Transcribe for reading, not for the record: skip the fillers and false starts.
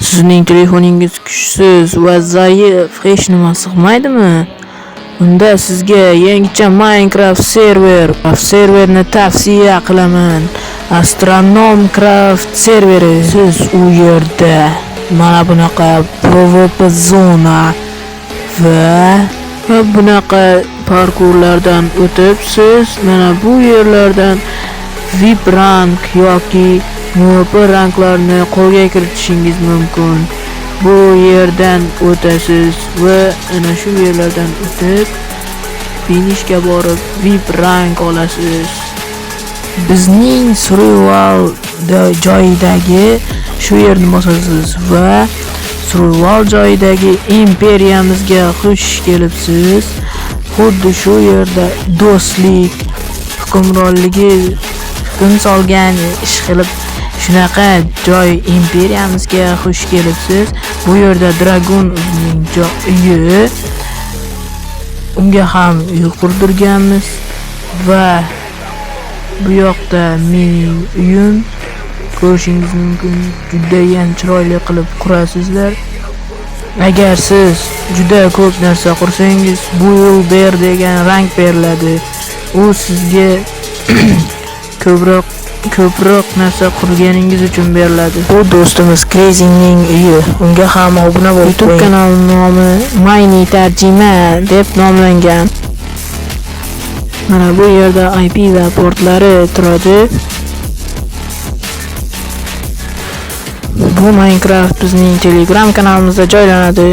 Sizning telefoningiz kuchsiz va zaif, hech nima sig'maydimi? Unda sizga yangicha Minecraft serverni tavsiya qilaman. Astronom Craft serveri. Siz u yerda mana bunaqa PvP zona va bunaqa parkurlardan o'tib siz mana bu yerlardan VIP rank yoki MVP ranklarni qo'lga kiritishingiz mumkin. Bu yerdan o'tasiz va ana shu yerlardan o'tib finishga borib VIP rank olasiz. Bizning survival joyidagi shu yerni bosasiz va survival joyidagi imperiyamizga xush kelibsiz. Xuddi shu yerda do'stlik hukmronligi hukm solgan ish qilib shunaqa joy imperiyamizga xush kelibsiz. Bu yerda Dragon o'zining uyi, unga ham uy qurdirganmiz va bu yoqda mening uyim. Ko'rishingiz mumkin, juda ham chiroyli qilib qurasizlar. Agar siz juda ko'p narsa qursangiz, bu yil ber degan rank beriladi. U sizga ko'proq narsa qurganingiz uchun beriladi. Bu do'stimiz Crazy'ning uyi. Unga ham obuna bo'lib YouTube kanali nomi Mini tarjima deb nomlangan. Mana bu yerda IP va portlari turadi. Bu Minecraft bizning Telegram kanalimizda joylanadi.